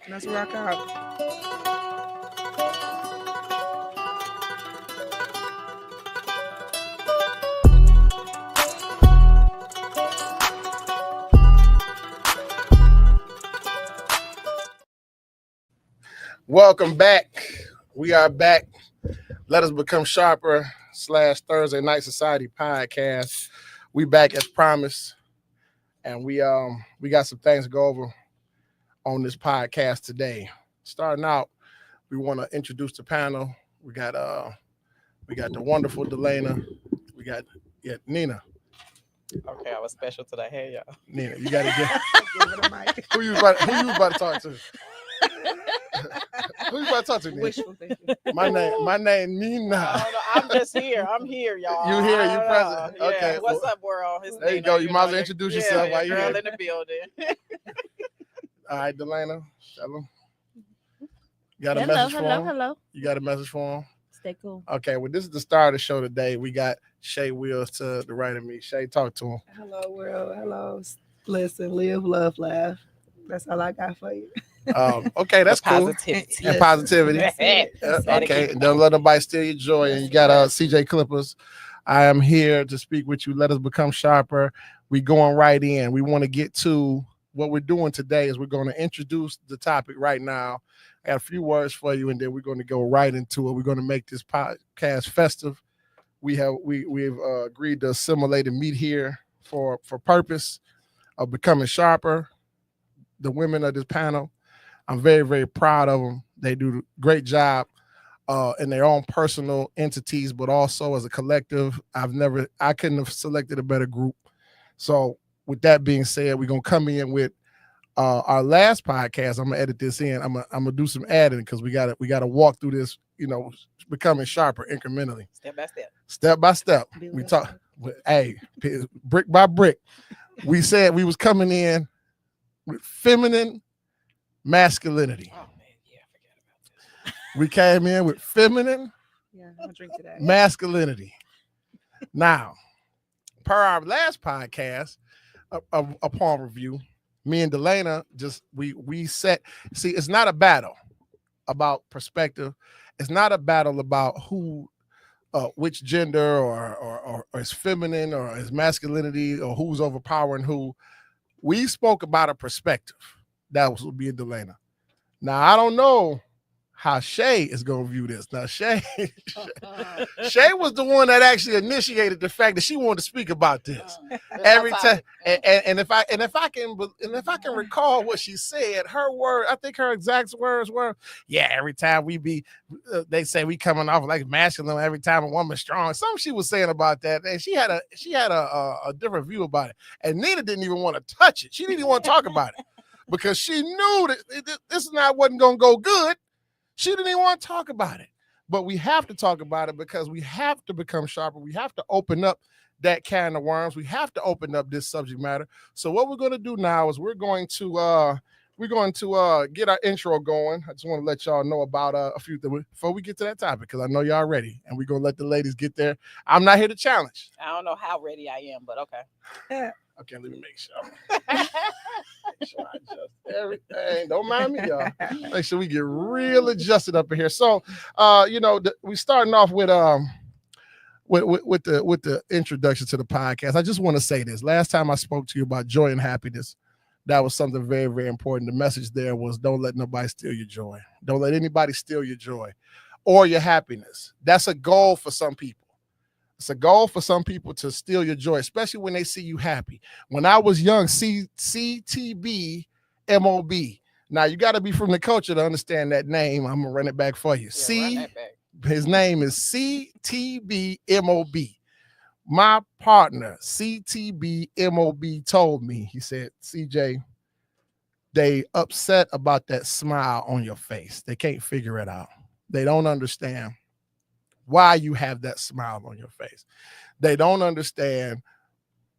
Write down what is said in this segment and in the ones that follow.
Let's rock out. Welcome back. We are back. Let us become sharper / Thursday Night Society podcast. We back as promised, and we got some things to go over on this podcast today. Starting out, we want to introduce the panel. We got the wonderful Delana. We got Nina. Okay, I was special today. Hey, y'all. Nina, you got to get Give it a mic. who you about to talk to. Who you about to talk to? Nina? Wishful thinking. My name Nina. I don't know. I'm just here. I'm here, y'all. You here, I you don't present. know. Okay, Yeah. What's well, up, world? It's there you Nina, go. You might as well know, introduce yeah, yourself yeah, while you're girl here. in the building. All right, Delana, tell them. You got a Hello, message for hello, him? hello. You got a message for him? Stay cool. Okay, well, this is the start of the show today. We got Shay Wheels to the right of me. Shay, talk to him. Hello, world. Hello. Listen, live, love, laugh. That's all I got for you. Okay, that's The cool. positivity. And positivity. That's it. That's it. Okay, and don't let nobody steal your joy. And you got CJ Clippers. I am here to speak with you. Let us become sharper. We going right in. We want to get to what we're doing today is we're going to introduce the topic right now. I got a few words for you, and then we're going to go right into it. We're going to make this podcast festive. We've agreed to assimilate and meet here for purpose of becoming sharper. The women of this panel, I'm very, very proud of them. They do a great job in their own personal entities, but also as a collective. I couldn't have selected a better group. So with that being said, we're going to come in with our last podcast. I'm gonna edit this in. I'm gonna do some adding because we gotta walk through this, becoming sharper incrementally, Step by step. We talk, hey, brick by brick. We said we was coming in with feminine masculinity. Oh, man. Yeah, I forgot about this. We came in with feminine Yeah, I'll drink to that. masculinity. Now, per our last podcast, upon review, me and Delana we set. See, it's not a battle about perspective. It's not a battle about who, which gender or is feminine or is masculinity or who's overpowering who. We spoke about a perspective. That was me and Delana. Now I don't know how Shay is gonna view this. Now Shay was the one that actually initiated the fact that she wanted to speak about this every time. And if I can recall what she said, I think her exact words were, "Yeah, every time they say we coming off like masculine every time a woman's strong." Something she was saying about that, and she had a different view about it. And Nina didn't even want to touch it. She didn't even want to talk about it because she knew that this wasn't gonna go good. She didn't even want to talk about it. But we have to talk about it because we have to become sharper. We have to open up that can of worms. We have to open up this subject matter. So what we're going to do now is we're going to get our intro going. I just want to let y'all know about a few things before we get to that topic because I know y'all ready, and we're going to let the ladies get there. I'm not here to challenge. I don't know how ready I am, but okay. Okay, let me make sure. Make sure I adjust everything. Don't mind me, y'all. Make sure we get real adjusted up in here. So, we starting off with the introduction to the podcast. I just want to say this. Last time I spoke to you about joy and happiness, that was something very, very important. The message there was don't let nobody steal your joy. Don't let anybody steal your joy or your happiness. That's a goal for some people. It's a goal for some people to steal your joy, especially when they see you happy. When I was young, CTB MOB. Now, you got to be from the culture to understand that name. I'm going to run it back for you. His name is CTB MOB. My partner, CTB MOB, told me, he said, CJ, they upset about that smile on your face. They can't figure it out. They don't understand why you have that smile on your face. They don't understand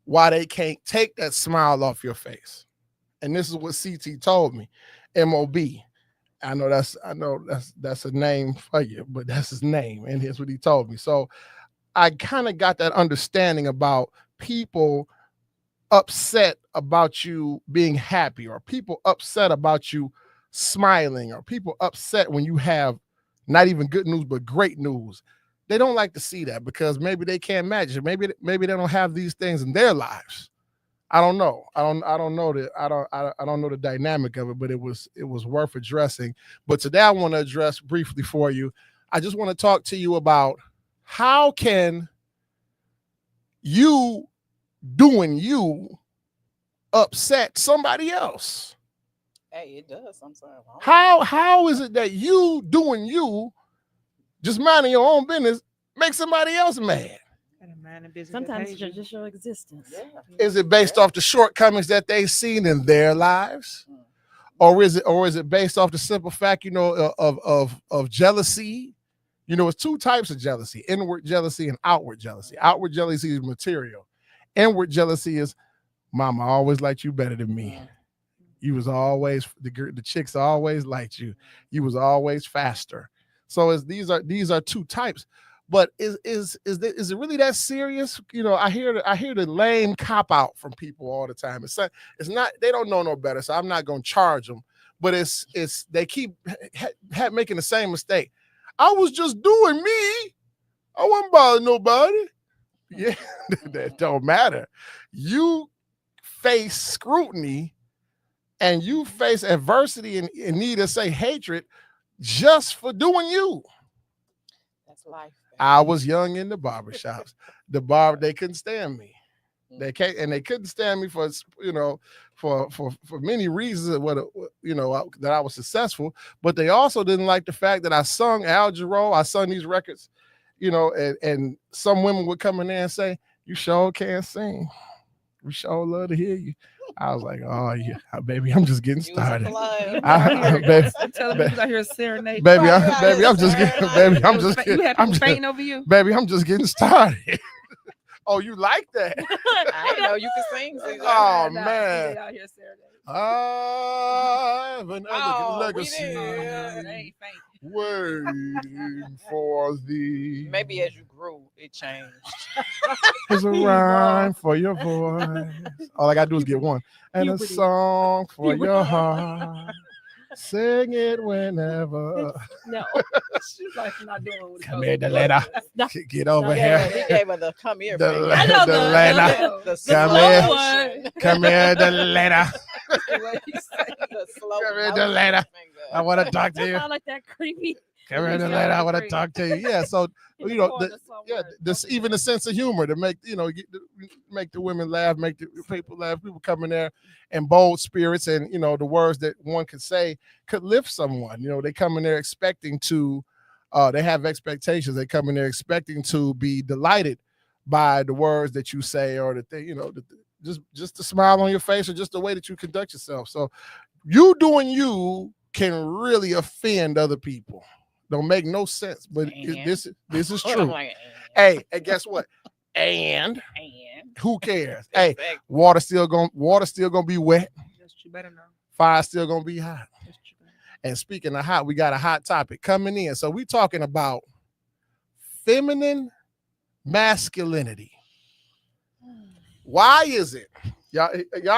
why they can't take that smile off your face. And this is what CT told me. MOB. I know that's a name for you, but that's his name. And here's what he told me. So I kind of got that understanding about people upset about you being happy or people upset about you smiling or people upset when you have not even good news but great news. They don't like to see that because maybe they can't match it. Maybe they don't have these things in their lives. I don't know. I don't know I don't know the dynamic of it, but it was worth addressing. But today I want to address briefly for you. I just want to talk to you about how can you doing you upset somebody else? Hey, it does sometimes. How is it that you doing you, just minding your own business, make somebody else mad? Sometimes it's just your existence. Yeah. Is it based off the shortcomings that they've seen in their lives? Or is it based off the simple fact, of jealousy? It's two types of jealousy: inward jealousy and outward jealousy. Outward jealousy is material. Inward jealousy is, mama always liked you better than me. You was always the chicks always liked you. You was always faster. So these are two types. But is it really that serious? I hear the lame cop out from people all the time. It's not, they don't know no better, so I'm not gonna charge them. But it's they keep making the same mistake. I was just doing me. I wasn't bothering nobody. Yeah, that don't matter. You face scrutiny and you face adversity and need to say hatred just for doing you. That's life. I was young in the barbershops. They couldn't stand me. They couldn't stand me for many reasons that I was successful, but they also didn't like the fact that I sung Al Jarreau. I sung these records, and some women would come in there and say, "You sure can't sing. We sure love to hear you." I was like, "Oh yeah, baby, I'm just getting started." Baby, tell them out here serenade. Baby, I'm just fainting over you. Baby, I'm just getting started. Oh, you like that? I didn't know you could sing. Oh man. Out here serenade. I have an legacy legacy waiting for thee. Maybe as you grew, it changed. There's a rhyme for your voice. All I gotta do is get one. And a song for your heart. Sing it whenever. No. She's like, not doing what Come here, Delena. Get over Yeah, here. he gave her the come here. Delena. I know The Come slow here. motion. Come here, Delena. The slow Come here, motion Delena. finger. I want to talk to That you. sound like that creepy. Come here, Delena. I want to talk to you. Yeah, so this even the sense of humor to make make the women laugh, make the people laugh. People come in there and bold spirits, and the words that one could say could lift someone. They come in there expecting to, they have expectations. They come in there expecting to be delighted by the words that you say, or the thing, just the smile on your face, or just the way that you conduct yourself. So you doing you can really offend other people. Don't make no sense, but this is true. Hey, and guess what? And who cares? Hey, water still gonna be wet. You better know. Fire still gonna be hot. And speaking of hot, we got a hot topic coming in. So we talking about feminine masculinity. Why is it? Y'all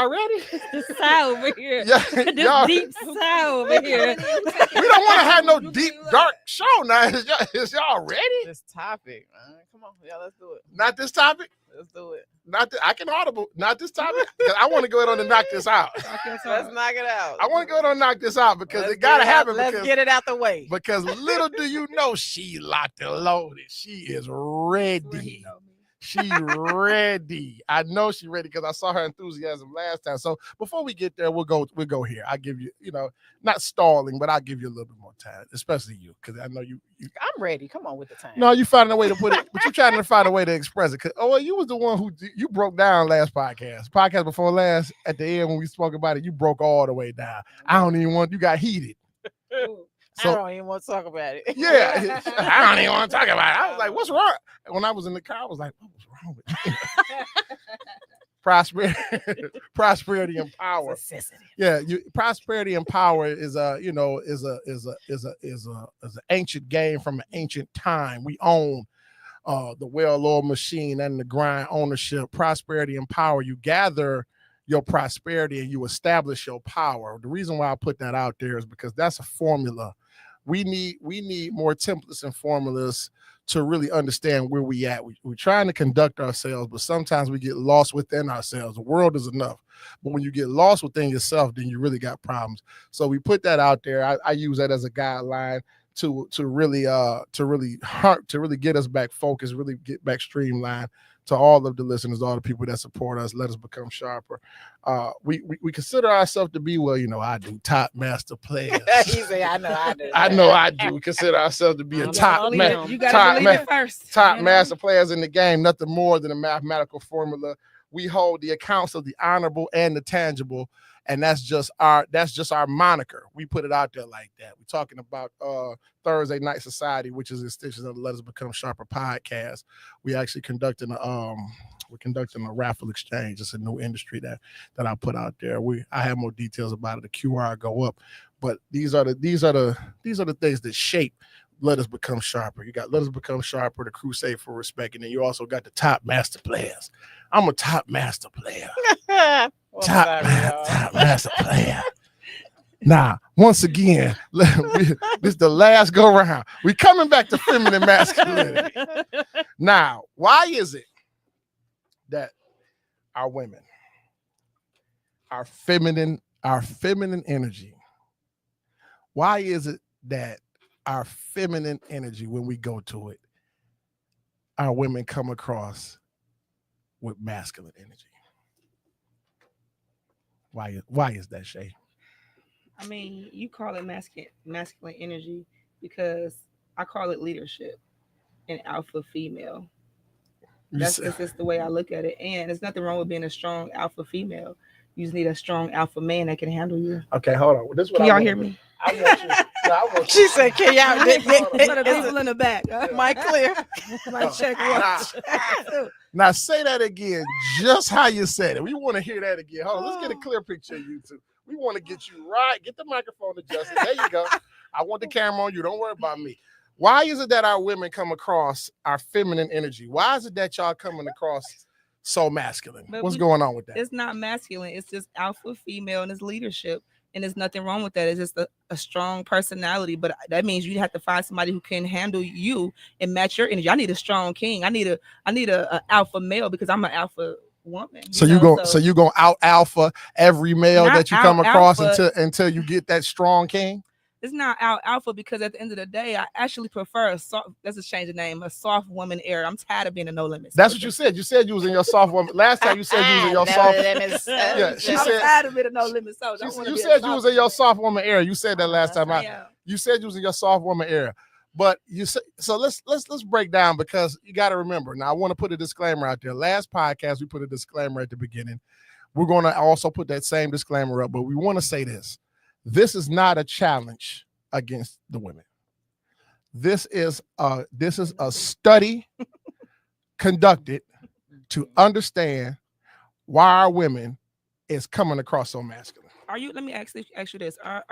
ready? This sigh over here. This deep sigh over here. We don't want to have no deep, dark show now. Is y'all ready? This topic, man. Come on, yeah, let's do it. Not this topic? Let's do it. I can audible. Not this topic. Because I want to go ahead on and knock this out. Let's knock it out. I want to go ahead and knock this out because it got to happen. Let's get it out the way. Because little do you know, she locked and loaded. She is ready. She ready. I know she ready because I saw her enthusiasm last time. So before we get there, we'll go here. I'll give you, not stalling, but I'll give you a little bit more time, especially you, because I know you. I'm ready. Come on with the time. No, you finding a way to put it, but you're trying to find a way to express it. You was the one who you broke down last podcast before last. At the end when we spoke about it, you broke all the way down. I don't even want. You got heated. So, I don't even want to talk about it. Yeah, I don't even want to talk about it. I was like, what's wrong? When I was in the car, I was like, what was wrong with you? Prosperity and power. Yeah, prosperity and power is an ancient game from an ancient time. We own the well-oiled machine and the grind ownership. Prosperity and power. You gather your prosperity and you establish your power. The reason why I put that out there is because that's a formula. We need more templates and formulas to really understand where we at. We're trying to conduct ourselves, but sometimes we get lost within ourselves. The world is enough, but when you get lost within yourself, then you really got problems. So we put that out there. I use that as a guideline to really get us back focused, really get back streamlined. To all of the listeners, all the people that support us, let us become sharper. We consider ourselves to be, well, I do, top master players. He say, I know I do. I know I do. We consider ourselves to be a top man. You gotta believe it first. Top master players in the game, nothing more than a mathematical formula. We hold the accounts of the honorable and the tangible, and that's just our moniker. We put it out there like that. We're talking about Thursday Night Society, which is an extension of the Let Us Become Sharper podcast. We actually conducting a raffle exchange. It's a new industry that I put out there. I have more details about it. The QR go up, but these are the things that shape Let Us Become Sharper. You got Let Us Become Sharper, the Crusade for Respect, and then you also got the top master players. I'm a top master player. Top master player. Now, once again, this is the last go round. We're coming back to feminine masculinity. Now, why is it that our women, our feminine energy, why is it that our feminine energy, when we go to it, our women come across with masculine energy? Why is that, Shay? I mean, you call it masculine energy because I call it leadership and alpha female. That's just the way I look at it. And there's nothing wrong with being a strong alpha female. You just need a strong alpha man that can handle you. Okay, hold on. Can y'all hear me? I want you. No, I want She said, "Can y'all?" For the people in the back. Mic clear. My check watch. Now say that again, just how you said it. We want to hear that again. Hold on, let's get a clear picture of you two. We want to get you right. Get the microphone adjusted. There you go. I want the camera on you. Don't worry about me. Why is it that our women come across our feminine energy? Why is it that y'all coming across so masculine? What's going on with that? It's not masculine. It's just alpha female and it's leadership. And there's nothing wrong with that. It's just a strong personality. But that means you have to find somebody who can handle you and match your energy. I need a strong king. I need a alpha male because I'm an alpha woman. So you gonna out alpha every male that you come across until you get that strong king? It's not out alpha because at the end of the day, I actually prefer a soft. Let's just change the name. A soft woman era. I'm tired of being a no limits. That's what you said. You said you was in your soft woman. Last time you said you was in your soft. Yeah, she said. I'm tired of being a no limits. So you said you was in your soft woman era. You said that last time. You said you was in your soft woman era. But you said so. Let's break down because you got to remember. Now I want to put a disclaimer out there. Last podcast we put a disclaimer at the beginning. We're going to also put that same disclaimer up, but we want to say this. This is not a challenge against the women. This is a study conducted to understand why our women is coming across so masculine. Are you? Let me ask you this: Are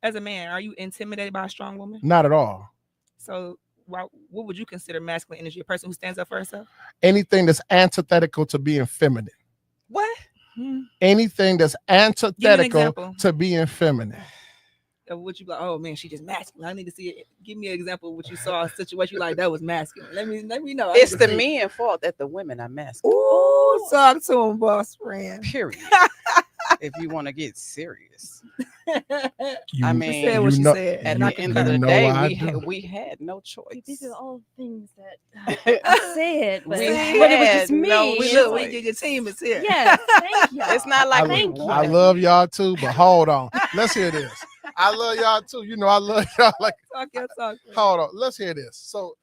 as a man, are you intimidated by a strong woman? Not at all. So, what would you consider masculine energy? A person who stands up for herself? Anything that's antithetical to being feminine. What? Anything that's antithetical to being feminine. Would you be like, oh man, she just masculine? I need to see it. Give me an example of what you saw, a situation like that was masculine. Let me know. It's the men's fault that the women are masculine. Ooh, talk to him, boss friend. Period. If you want to get serious. You I mean, said what you said. At the end of the day, we had no choice. These are all things that I said, but We it was just me. no Your team is here. Yes, thank you. It's not like I love y'all too, but hold on. Let's hear this. I love y'all too. You know I love y'all. Like talk. Hold on. Let's hear this. So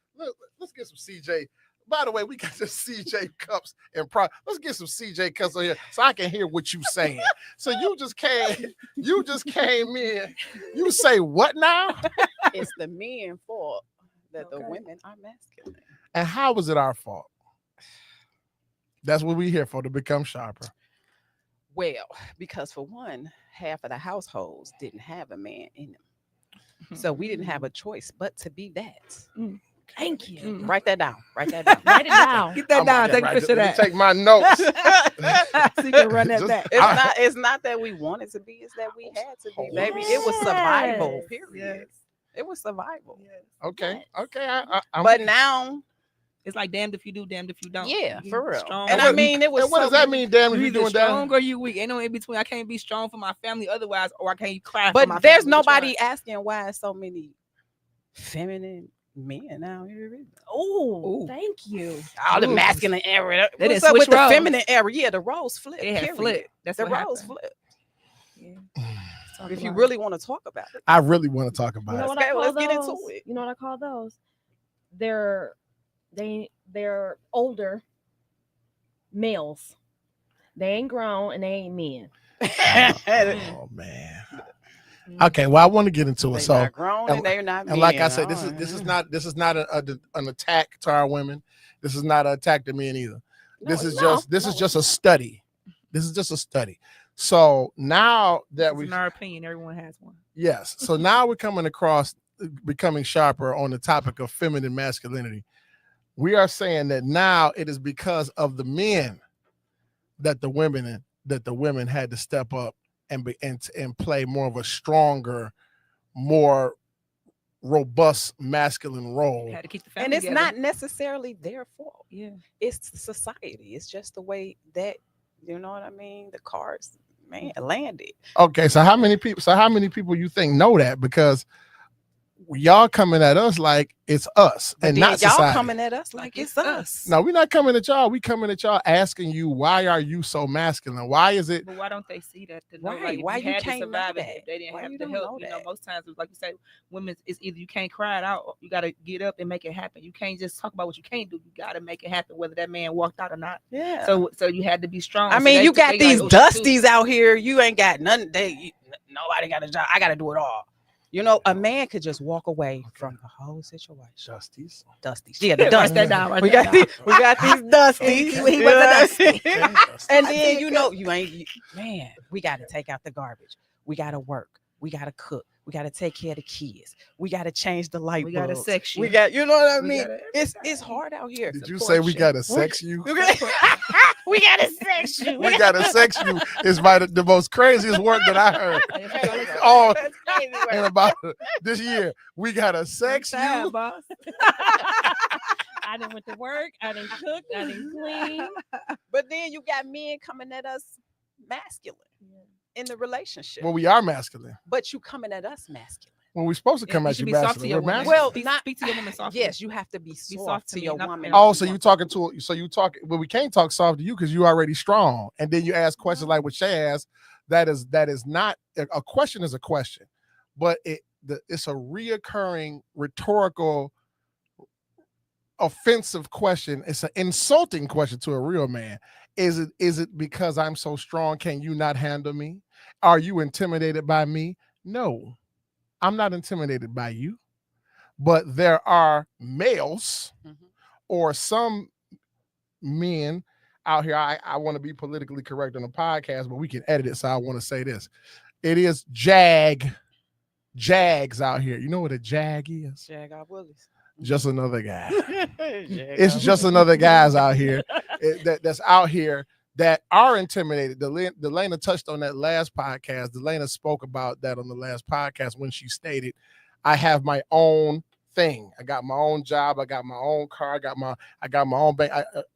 let's get some CJ. By the way, we got the CJ cups and let's get some CJ cups on here so I can hear what you saying. So you just came in. You say what now? It's the men's fault that the women are masculine. And how was it our fault? That's what we're here for, to become sharper. Well, because for one, half of the households didn't have a man in them. So we didn't have a choice but to be that. Thank you. Write that down. Write that down. Write it down. Get that I'm down. about Take to a write picture of Let me that. take my notes. So you can run that Just- back. It's not that we wanted to be, it's that we had to be, baby. It was survival, Yes. period. It was survival. Okay. Yes. Okay. I'm But now, It's like damned if you do, damned if you don't. yeah, You for real. strong And or I weak. mean, it was and what does so that many- mean, damn, You if you're either doing that? strong or you weak. Ain't no in between. I can't be strong for my family otherwise, or I can't cry for my But there's family. Which one? nobody asking why so many feminine men out here. Oh, Ooh. thank you. All the Ooh. masculine era. They What's done up with switched the roles. feminine era? Yeah, the roles flipped. It had period. flipped. That's The what roles happened. flipped. Yeah. Talk If you about really want to talk about it, I really want to talk You about know it. what I Okay, well, call let's get into those? it. You know what I call those? They're older males. They ain't grown and they ain't men. Oh man. Okay, well, I want to get into it. They're So, not grown and they're not men. and like I said, this Oh, is not an attack to our women. This is not an attack to men either. This is just a study. This is just a study. So now that in our opinion, everyone has one. yes, so now we're coming across becoming sharper on the topic of feminine masculinity. We are saying that now it is because of the men that the women had to step up and play more of a stronger, more robust masculine role. Had to keep the family and it's together. not necessarily their fault. Yeah. It's society. It's just the way that, you know what I mean, the cards, man, landed. Okay, so how many people you think know that? Because y'all coming at us like it's us But and then not y'all society. coming at us like it's us. No, we're not coming at y'all. We coming at y'all asking you, why are you so masculine? Why is it? But why don't they see that? To know, Right, like, if why you had to can't know survive that? if they didn't Why have you the don't help? know You know, that? most times, like you say, women, it's either you can't cry it out, or you got to get up and make it happen. You can't just talk about what you can't do. You got to make it happen, whether that man walked out or not. Yeah. So you had to be strong. I So mean, they- you got they these like, oh, shoot. dusties out here. You ain't got nothing. Nobody got a job. I got to do it all. You know, a man could just walk away from the whole situation. Justies. Dusties. Yeah, the Write dusties. that down. Write We that got down. we got these dusties. He was You know a what I dusty. mean? And I then see you it, know man, we got to take out the garbage. We got to work. We got to cook. We got to take care of the kids. We got to change the light We bulbs. got to sex you. We got, you know what I We mean? gotta It's everything. hard out here. Did you Support say we you. got to sex you? we got to sex you. We got to sex you is by the most craziest word that I heard. Oh, That's crazy in work. about this year. We got to sex Time, you. boss. I didn't went to work. I didn't cook. I didn't clean. But then you got men coming at us masculine in the relationship. Well, we are masculine. But you coming at us masculine. When we're supposed to come You at should you be soft to masculine, your we're woman. masculine. Well, Speak- not speak to your woman softly. Yes, you have to be soft, soft to to me, your not woman. feminine. Oh, so you talking to well, we can't talk soft to you because you already strong. And then you ask questions like what Shay asked. That is not a question is a question, but it's a reoccurring rhetorical offensive question. It's an insulting question to a real man. Is it because I'm so strong? Can you not handle me? Are you intimidated by me? No, I'm not intimidated by you. But there are males or some men out here. I want to be politically correct on the podcast, but we can edit it. So I want to say this. It is jags out here. You know what a jag is? Jag Willis. Just another guy. It's just another guys out here that's out here that are intimidated. Delana touched on that last podcast. Delana spoke about that on the last podcast when she stated, I have my own thing. I got my own job. I got my own car. I got my own bank.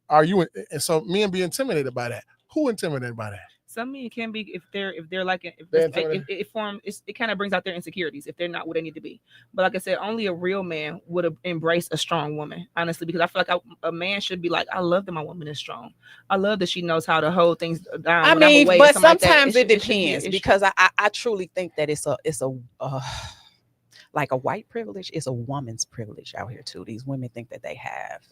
Are you? And so men be intimidated by that. Who intimidated by that? Some men can be if they're like They're it kind of brings out their insecurities if they're not what they need to be. But like I said, only a real man would have embraced a strong woman, honestly, because I feel like a man should be like, I love that my woman is strong. I love that she knows how to hold things down. I when I'm mean, away or but something like that. sometimes it should be an depends issue. because I truly think that it's a like a white privilege is a woman's privilege out here too. These women think that they have.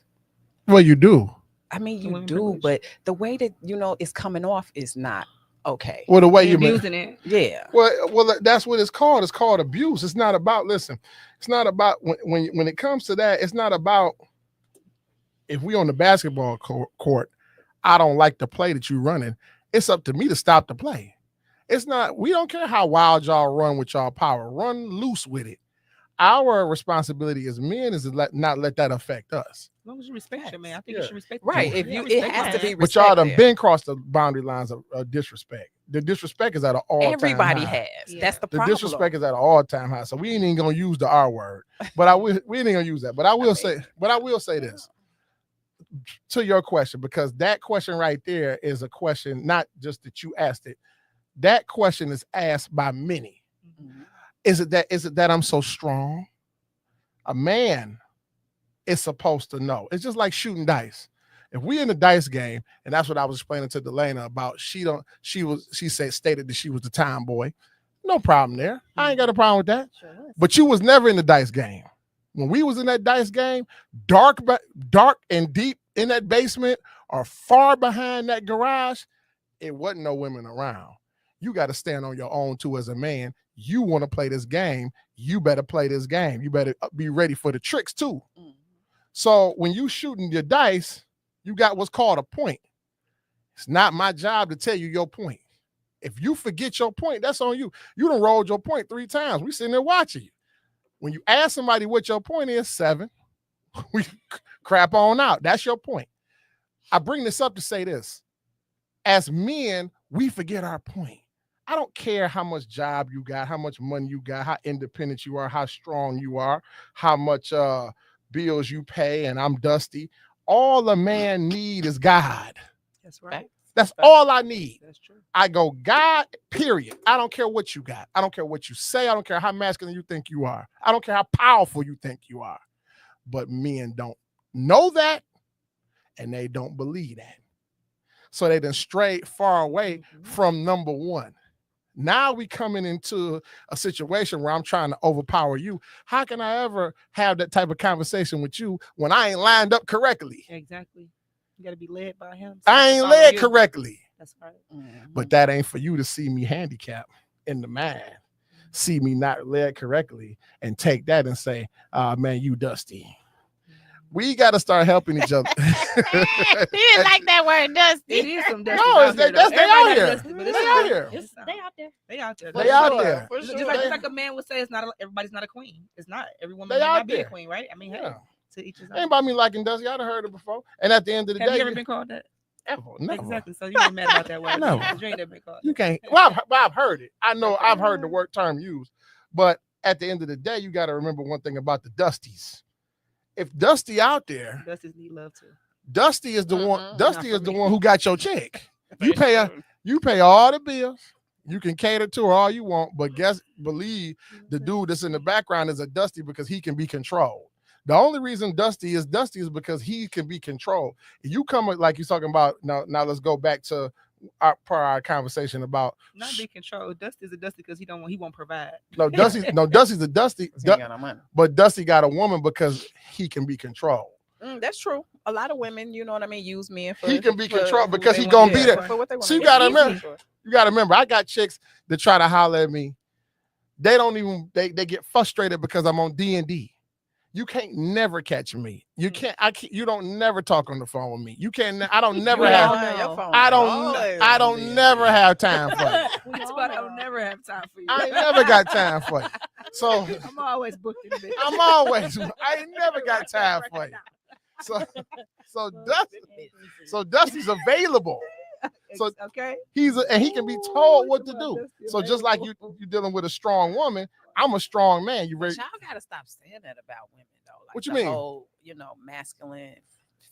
Well, you do. I mean, The you women do, privilege. but the way that it's coming off is not okay. Well, the way They're you abusing it. Yeah. Well, that's what it's called. It's called abuse. It's not about. Listen, it's not about when it comes to that. It's not about if we on the basketball court. I don't like the play that you running. It's up to me to stop the play. It's not. We don't care how wild y'all run with y'all power. Run loose with it. our responsibility as men is to not let that affect us. As long as you respect your man, I think Yeah. you should respect. Right. the If man. you, Yeah, it respect has my to be man. But y'all respect done there. been crossed the boundary lines of disrespect. The disrespect is at an all-time Everybody high. has. Yeah. That's the The problem. disrespect is at an all-time high. So we ain't even gonna use the R word. But we ain't gonna use that. But I will say this to your question, because that question right there is a question not just that you asked it. That question is asked by many. Mhm. Is it that I'm so strong? A man is supposed to know. It's just like shooting dice. If we in the dice game, and that's what I was explaining to Delana about, stated that she was the tomboy. No problem there. I ain't got a problem with that. Sure was. But you was never in the dice game. When we was in that dice game, dark and deep in that basement or far behind that garage, it wasn't no women around. You got to stand on your own too as a man. You want to play this game, you better play this game. You better be ready for the tricks too. Mhm. So when you shooting your dice, you got what's called a point. It's not my job to tell you your point. If you forget your point, that's on you. You done rolled your point 3 times. We sitting there watching you. When you ask somebody what your point is, 7, we crap on out. That's your point. I bring this up to say this. As men, we forget our point. I don't care how much job you got, how much money you got, how independent you are, how strong you are, how much bills you pay, and I'm dusty. All a man need is God. That's right. That's all I need. That's true. I go, God, period. I don't care what you got. I don't care what you say. I don't care how masculine you think you are. I don't care how powerful you think you are. But men don't know that, and they don't believe that. So they done strayed far away from number one. Now we coming into a situation where I'm trying to overpower you. How can I ever have that type of conversation with you when I ain't lined up correctly? Exactly. You got to be led by him. I ain't Follow led you. correctly. That's right. But that ain't for you to see me handicapped in the mind. See me not led correctly and take that and say, man, you dusty. We got to start helping each other. He didn't like that word, dusty. It is some dusty. No, it's they out here. But They it's out here. They out there. They out there. They out there. For Just sure. like a man would say, it's not everybody's not a queen. It's not. Every woman They may out not be a there. queen, right? I mean, hey, Yeah. to each his Ain't own. about me liking dusty. I'd have heard it before. And at the end of the Have day, you ever been called that? never. Exactly. So you ain't mad about that word. Never. Because you ain't never been called You that. can't. Well, I've heard it. I know Okay. I've heard the word term used. But at the end of the day, you got to remember one thing about the Dusties. If Dusty out there, Dusties need love too. Dusty is the one. Mm-mm, Dusty not is for the me. one who got your check. You pay all the bills. You can cater to her all you want, but believe the dude that's in the background is a Dusty because he can be controlled. The only reason Dusty is because he can be controlled. You come like you're talking about now. Let's go back to our conversation about Not be controlled. Dusty's a Dusty because he won't provide. Dusty's a Dusty, He ain't got no money. but Dusty got a woman because he can be controlled. That's true. A lot of women, you know what I mean, use men for He can be controlled who because they he wanna gonna be be there. for. For what they want. So you gotta remember, I got chicks that try to holler at me. They don't even they get frustrated because I'm on D&D. You can't never catch me. You can't. You don't never talk on the phone with me. You can't. I don't never have. I don't never have time for you. That's why I don't never have time for you. I ain't never got time for you. So I'm always booked in the bitch. I ain't never got time for you. So Dusty's available. So okay. and he can be told what to do. So just like you're dealing with a strong woman, I'm a strong man. You ready? Y'all gotta stop saying that about women though. Like What you the mean? Whole, masculine.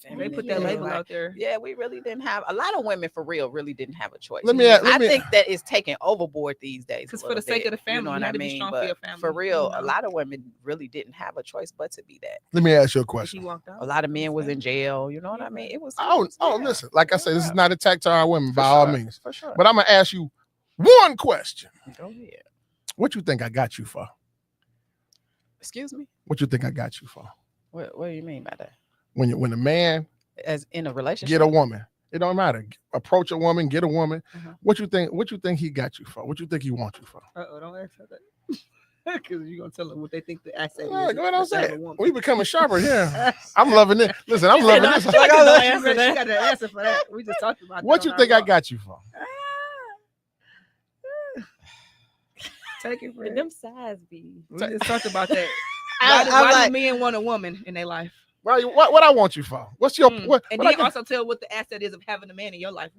They feminine put that thing, label like, out there. Yeah, we really didn't have a lot of women for real. Really didn't have a choice. Let I me- think that is taken overboard these days. Because a for the little sake bit, of the family, you know you what I had to be mean. strong for But your family, for real, you know? a lot of women really didn't have a choice but to be that. Let me ask you a She question. walked out. A lot of men was in jail. You know what I mean? It was. Oh, yeah, listen. Like I said, this is yeah, not a attack to our women for by all sure, means. for sure. But I'm gonna ask you one question. Go ahead. What you think I got you for? Excuse me. What you think I got you for? What do you mean by that? When a man As in a relationship? get a woman, it don't matter. Approach a woman, get a woman. Mhm. What you think he got you for? What you think he wants you for? Don't ask her that. Because you're gonna tell them what they think the accent No, is. go ahead and say Have a it. woman. We becoming sharper here. I'm loving it. Listen, I'm loving this. She got the answer for that. We just talked about What that you on think our I got you for? walk. Take it for And it. them size be. We just talked about that. Why do men want a woman in their life? What I want you for? What's your what? And what then also tell what the asset is of having a man in your life.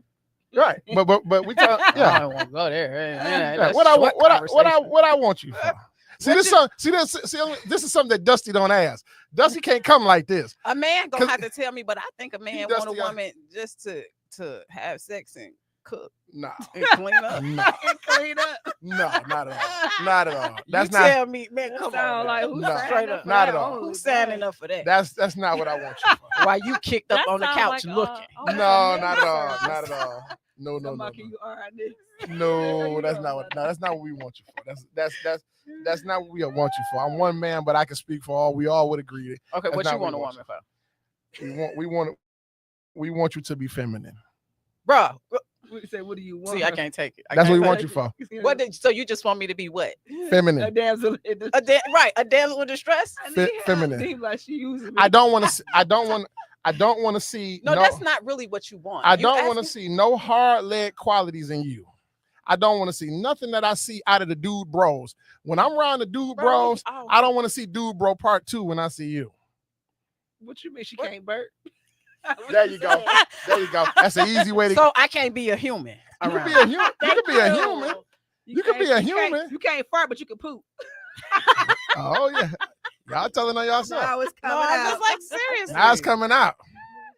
Right, but we talk. I Yeah, don't want to go there. yeah. What I want you for? See, this is something that Dusty don't ask. Dusty can't come like this. A man gonna 'Cause have to tell me, but I think a man does want a the- woman just to have sex and cook No, and clean up. no, Clean up. no, not at all. Not at all. That's you not. tell me, man. Come Sound on, like man. who's No, signing straight up up. for Not that? at all. Oh, Who's signing up for that? That's not what I want you for. While you kicked up That on the sounds couch like, looking. oh, No, not at all. Not at all. No. Somebody, you are this. No, that's not what. No, that's not what we want you for. That's not what we want you for. I'm one man, but I can speak for all. We all would agree. Okay, That's what not you want a we woman for? We want you to be feminine. Bruh, We say, what do you want? see, I can't take it. That's what we can't want take you for. it. What did, so you just want me to be what? Feminine. A damsel in distress. A damsel in distress? Feminine. Seems like she uses me. I don't want to see. No, that's not really what you want. I You don't want to asking- see no hard leg qualities in you. I don't want to see nothing that I see out of the dude bros. When I'm around the dude Bro, bros, oh. I don't want to see dude bro part 2 when I see you. What you mean she can't burp? There you go. There you go. That's an easy way to. So I can't be a human. You can around be a human. You can be a human. You can be a can't- human. You can't fart, but you can poop. Oh yeah, y'all telling on yourself. Now it's No, coming I'm out. just like seriously. Now it's coming out.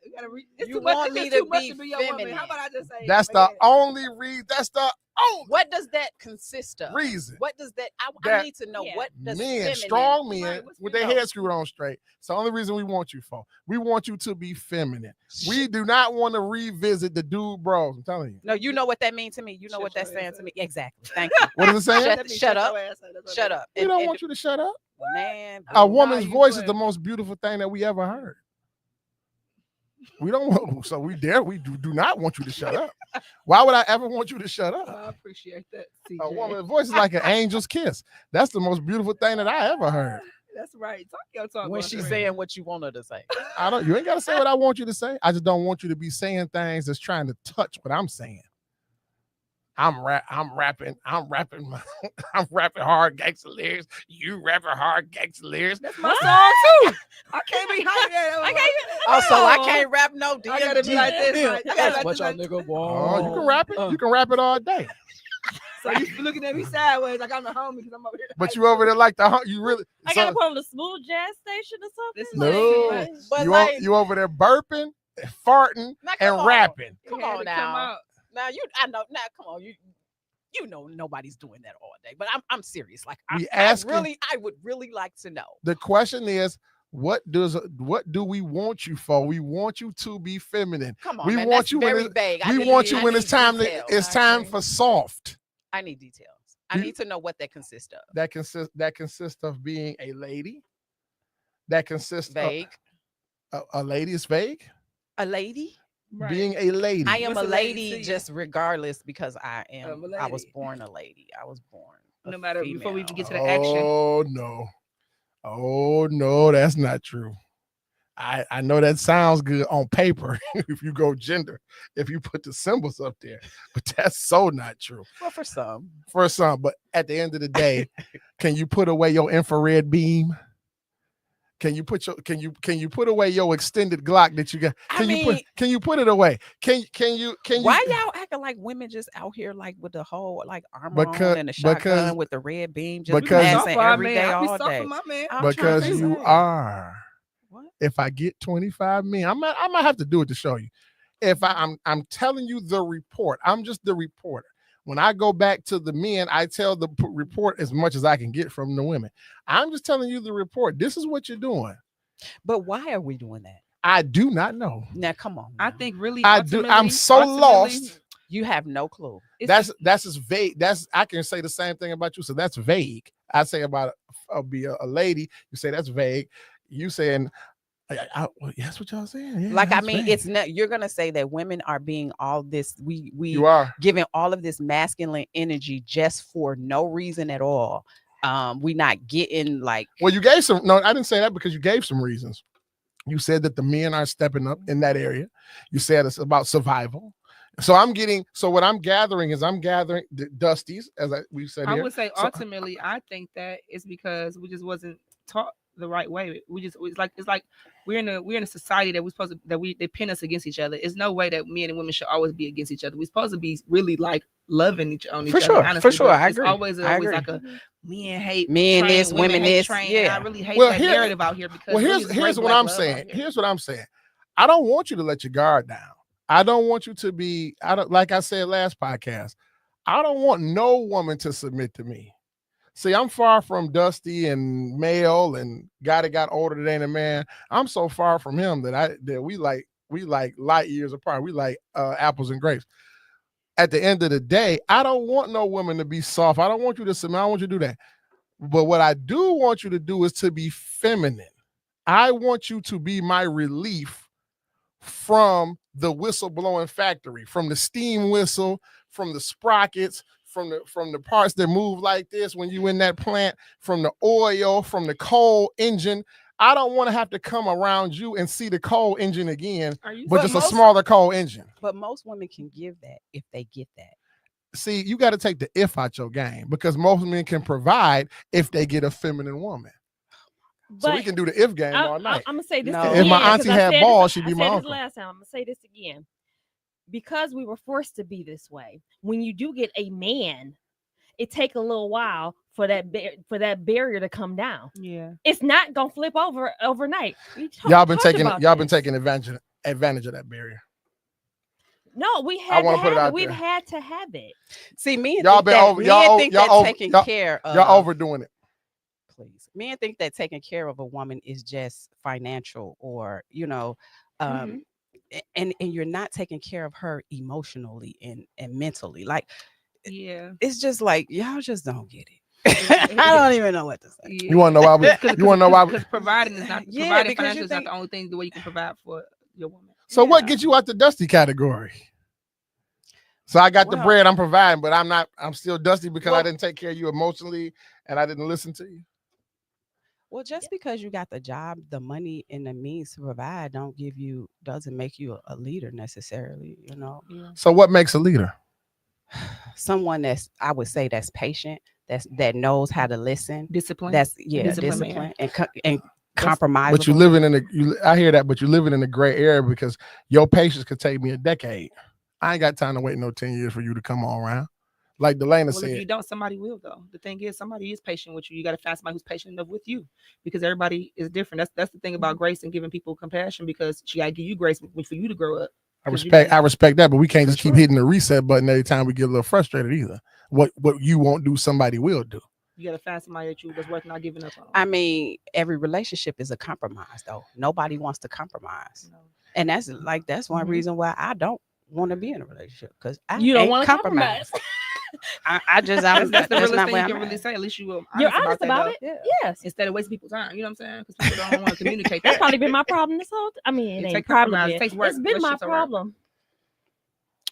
You gotta it's You too much, want it's me just to too much be to be your woman. feminine. How about I just say? That's the only reason. That's the only What does that consist of? reason. What does that? I That need to know Yeah. what does Men, feminine- strong men Right, what's with their female? head screwed on straight. It's the only reason we want you for. We want you to be feminine. We do not want to revisit the dude bros. I'm telling you. No, you know what that means to me. You know Shut what that's your saying ass to up. me. Exactly. Thank you. What is it saying? Shut- That means shut up. your ass up. That's what Shut it up. We don't want you to shut up. Man. A Nah, woman's you voice is playing. the most beautiful thing that we ever heard. We don't want, so we do not want you to shut up. Why would I ever want you to shut is. up? I appreciate that. A CJ. woman's voice is like an angel's kiss. That's the most beautiful thing that I ever heard. That's right. Talk your talk. When boy. she's saying what you want her to say. You ain't gotta say what I want you to say. I just don't want you to be saying things that's trying to touch what I'm saying. I'm rapping hard gangster lyrics. You rapping hard gangster lyrics. That's my song too. I can't be hyping that. I can't Oh, so I can't rap no I gotta be like this. Like, I gotta That's be what like y'all this. nigga Oh, you want. can rap it. You can rap it all day. So you looking at me sideways like I'm the homie because I'm over here. But you over there like you really. I so- gotta put on the smooth jazz station or something. This is No. like- But you, like, you over there burping, farting, now, come and on. rapping. It Come had on to now. out. Now I know. Now come on, you know nobody's doing that all day. But I'm serious. Like We I asking- I would really like to know. The question is, what do we want you for? We want you to be feminine. Come on, We man, want that's you when very vague. I We need- want you I when need it's time details. it's I time agree. for soft. I need details. I You- need to know what that consists of. That consists of being a lady. That consists Vague. of a lady is vague. A lady. Right. Being a lady. I am What's a a lady lady to you? just regardless because I Of am. a I was lady. born a lady. I was born. a No matter before we female. get to the action. Oh no. Oh no, that's not true. I know that sounds good on paper if you go gender, if you put the symbols up there, but that's so not true Well, for some. for some. But at the end of the day, can you put away your infrared beam? Can you put put away your extended Glock that you got? Can you put it away? Can you Why y'all acting like women just out here like with the whole like armor Because- on and the shotgun because- with the red beam just because- passing Soft for our every man. day I be all soft day? for my man. I'm trying because to you say. are. What? If I get 25 men, I might have to do it to show you. If I'm telling you the report, I'm just the reporter. When I go back to the men, I tell the report as much as I can get from the women. I'm just telling you the report. This is what you're doing. But why are we doing that? I do not know. Now come on. I now. think really. I do. I'm so lost. You have no clue. It's That's as vague. I can say the same thing about you. So that's vague. I say about be a lady. You say that's vague. You saying, well, that's what y'all saying. Yeah, Like I that's mean, vague. it's not. You're gonna say that women are being all this. We You are. giving all of this masculine energy just for no reason at all. We not getting like. Well, you gave some. No, I didn't say that because you gave some reasons. You said that the men are stepping up in that area. You said it's about survival. So what I'm gathering the Dusties, as we said I here. would say So- ultimately, I think that it's because we just wasn't taught the right way. It's like we're in a society that we're supposed to they pin us against each other. It's no way that men and women should always be against each other. We're supposed to be really like loving each on each For other. sure, Honestly, for sure, but I it's agree. always I agree. like a men hate Men train, this, women women hate this, train. yeah. And I really hate Well, that here- narrative out here because Well, really here's it's great here's what black I'm love out saying. here. Here's what I'm saying. I don't want you to let your guard down. I don't want you to be. I don't like I said last podcast. I don't want no woman to submit to me. See, I'm far from Dusty and male and guy that got older that ain't a man. I'm so far from him that we like light years apart. We like apples and grapes. At the end of the day, I don't want no woman to be soft. I don't want you to submit. I don't want you to do that. But what I do want you to do is to be feminine. I want you to be my relief from the whistleblowing factory, from the steam whistle, from the sprockets, from the parts that move like this when you in that plant, from the oil, from the coal engine. I don't want to have to come around you and see the coal engine again, Are you but But just most- a smaller coal engine. But most women can give that if they get that. See, you got to take the if out your game because most men can provide if they get a feminine woman. So we But can do the if game all night. I'm gonna say this No. again. If my 'cause auntie I had said balls, this, she'd I be said my this uncle. last time. I'm gonna say this again. Because we were forced to be this way. When you do get a man, it take a little while for that barrier to come down. Yeah. It's not gonna flip over overnight. Y'all been taking advantage of that barrier. No, we had wanna to put it have out it. We've there. had to have it. See, men Y'all think been that over- men y'all think over- that y'all over- taking y'all- care of Y'all overdoing it. please. Men think that taking care of a woman is just financial or Mhm. and you're not taking care of her emotionally and mentally. Like Yeah. it's just like y'all just don't get it. I don't even know what to say. You want to know why? You want to know why? Because providing is not Yeah, providing because financial you is not think- the only thing the way you can provide for your woman. So what Yeah. gets you out the Dusty category? So I got the Well- bread I'm providing, but I'm still Dusty because I Well- didn't take care of you emotionally and I didn't listen to you. Well, just because you got the job, the money, and the means to provide doesn't make you a leader necessarily. Yeah. So what makes a leader? Someone I would say that's patient, that knows how to listen. Discipline. Discipline discipline, and compromise. But you living in I hear that, but you living in a gray area because your patience could take me a decade. I ain't got time to wait no 10 years for you to come on around. Like Delana Well, if you said, don't, somebody will though. The thing is, somebody is patient with you. You got to find somebody who's patient enough with you, because everybody is different. That's the thing about grace and giving people compassion, because she got to give you grace for you to grow up. I respect that, but we can't just keep sure. hitting the reset button every time we get a little frustrated either. What you won't do, somebody will do. You got to find somebody that's worth not giving up on. I mean, every relationship is a compromise, though. Nobody wants to compromise, No. and that's one Mhm. reason why I don't want to be in a relationship, because I You don't ain't want to compromise. I'm That's that's the realest not thing where you can I'm really at. say. At least you were You're honest honest that, about though. it. Yeah. Yes. Instead of wasting people's time. You know what I'm saying? Because people don't want to communicate That's that. probably been my problem this whole. I mean, It it ain't takes probably compromise. been. It takes work. It's been my Relationships are work. problem.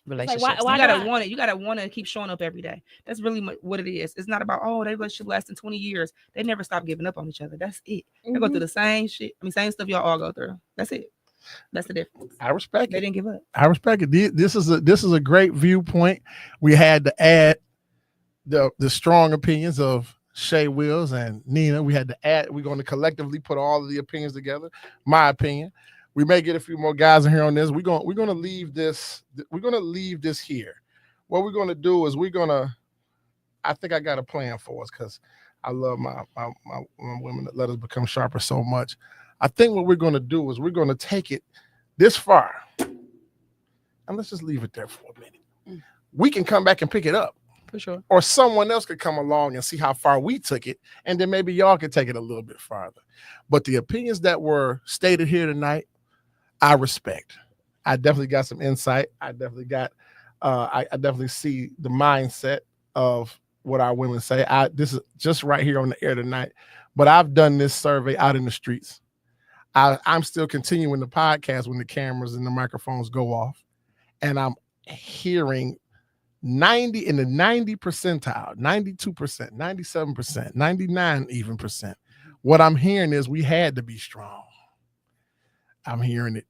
Relationships. why You gotta not? want it. You gotta want to keep showing up every day. That's really what it is. It's not about their relationship lasting 20 years. They never stop giving up on each other. That's it. They go through the same shit. I mean, same stuff y'all all go through. That's it. That's the difference. I respect They it. didn't give up. I respect it. This is a great viewpoint. We had to add the strong opinions of Shay Wills and Nina. We had to add. We're going to collectively put all of the opinions together. My opinion. We may get a few more guys in here on this. We're going to leave this. We're going to leave this here. What we're going to do is I think I got a plan for us, because I love my women that let us become sharper so much. I think what we're going to do is we're going to take it this far, and let's just leave it there for a minute. We can come back and pick it up. For sure. Or someone else could come along and see how far we took it, and then maybe y'all could take it a little bit farther. But the opinions that were stated here tonight, I respect. I definitely got some insight. I definitely got, I definitely see the mindset of what our women say. This is just right here on the air tonight, but I've done this survey out in the streets. I'm still continuing the podcast when the cameras and the microphones go off, and I'm hearing 90 in the 90 percentile, 92%, 97%, 99 even percent. What I'm hearing is we had to be strong. I'm hearing it.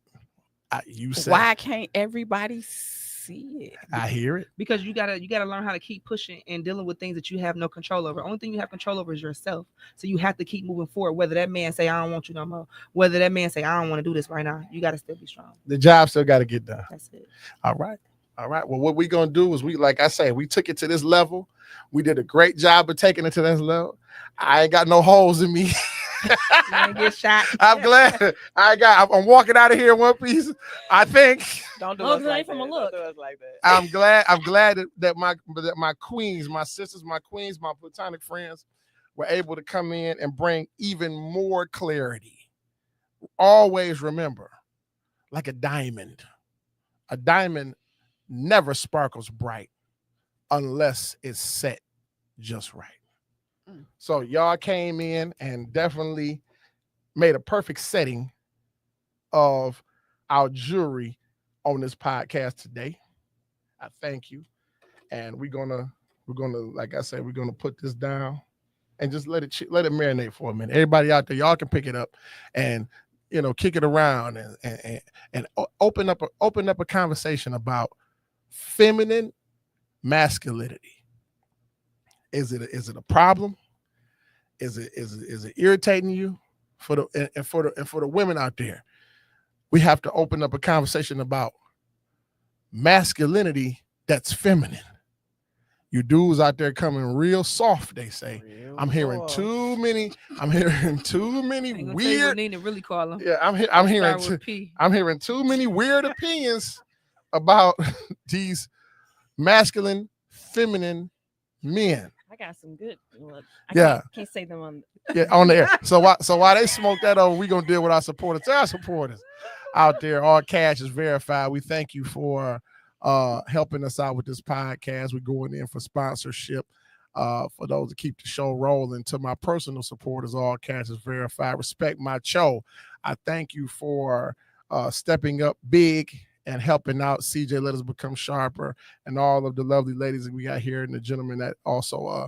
You said, Why can't everybody see it. I hear it. because you gotta learn how to keep pushing and dealing with things that you have no control over. Only thing you have control over is yourself. So you have to keep moving forward. Whether that man say I don't want you no more, whether that man say I don't want to do this right now, you gotta still be strong. The job still got to get done. That's it. All right. All right. Well, what we gonna do is like I say, we took it to this level. We did a great job of taking it to this level. I ain't got no holes in me. You ain't get shot. I'm glad. I'm walking out of here in one piece. I think. Don't do Oh, us good like from that. a look. Don't do us like that. I'm glad that my queens, my sisters, my queens, my platonic friends were able to come in and bring even more clarity. Always remember, like a diamond never sparkles bright unless it's set just right. So y'all came in and definitely made a perfect setting of our jury on this podcast today. I thank you. And we're gonna, like I said, we're gonna put this down and just let it marinate for a minute. Everybody out there, y'all can pick it up and kick it around and open up a conversation about feminine masculinity. Is it a problem? Is it irritating you? For the women out there, we have to open up a conversation about masculinity that's feminine. You dudes out there coming real soft, they say. I'm hearing too many Ain't gonna tell you what weird. Nina really call them. Yeah, I'm hearing too many weird opinions about these masculine, feminine men. I got some good. Well, can't say them on. Yeah, on the air. So while they smoke that over, we're gonna deal with our supporters. Our supporters out there, all cash is verified. We thank you for helping us out with this podcast. We're going in for sponsorship. For those to keep the show rolling. To my personal supporters, all cash is verified. Respect my show. I thank you for stepping up big and helping out CJ Let Us Become Sharper and all of the lovely ladies that we got here and the gentlemen that also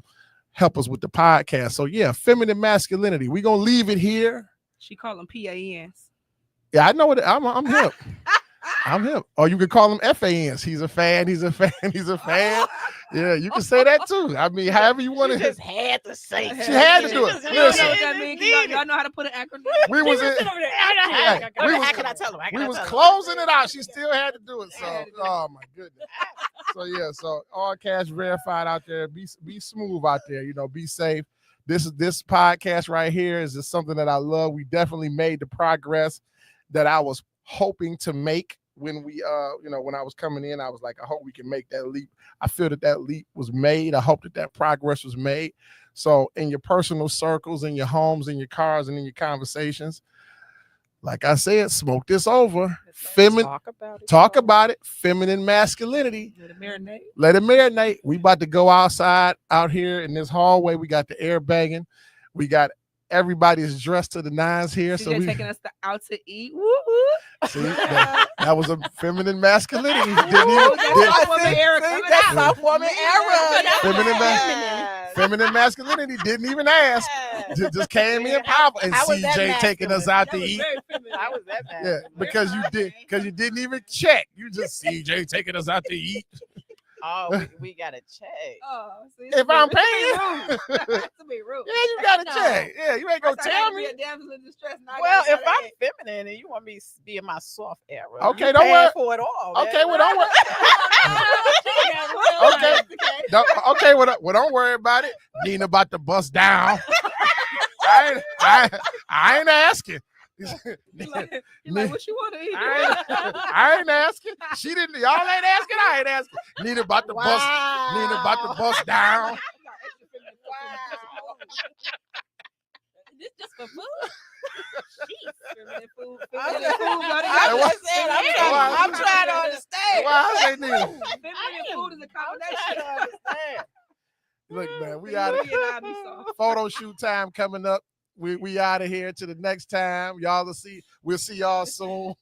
help us with the podcast. So yeah, feminine masculinity. We're gonna leave it here. She call them PANs. Yeah, I know it. I'm hip. I'm hip. Or you could call him FANs. He's a fan. He's a fan. He's a fan. Yeah, you can say that too. I mean, however you want to. Just had to say. She had to do it. You know what Listen, that means? Y'all know how to put an acronym. we was in. How can I tell him? We was closing it out. She still had to do it. So, oh my goodness. So yeah, so all cash verified out there. Be smooth out there. Be safe. This podcast right here is just something that I love. We definitely made the progress that I was hoping to make when we when I was coming in. I was like, I hope we can make that leap. I feel that leap was made. I hope that progress was made. So in your personal circles, in your homes, in your cars, and in your conversations, like I said, smoke this over. Talk about it. Feminine masculinity. Let it marinate. We about to go outside out here in this hallway. We got the air banging. We got everybody's dressed to the nines here. So we're taking us out to eat. Woo woo. See, that was a feminine masculinity. That's woman era. Feminine masculinity didn't even ask. Just came in powerful. And CJ taking us out to eat. How was that bad? Yeah, because you didn't even check. You just CJ taking us out to eat. Oh, we gotta check. Oh, see, if I'm paying, to be rude. Yeah, you gotta check. Yeah, you ain't gonna tell me. Well, if I'm feminine and you want me to be in my soft era, okay, don't worry for it all. Okay, well, don't worry. Okay, well, don't worry about it. Nina about to bust down. I ain't asking. He's like, what you want to eat? I ain't asking. She didn't. Y'all ain't asking. I ain't asking. Nina about to bust. Nina about to bust down. This just for food? I'm trying to understand. Why I say Nina? Feminine food is a combination. Look, man, we out of here. Photo shoot time coming up. We out of here to the next time. We'll see y'all soon.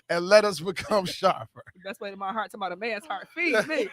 And let us become sharper. The best way to my heart, to my man's heart. Feed me.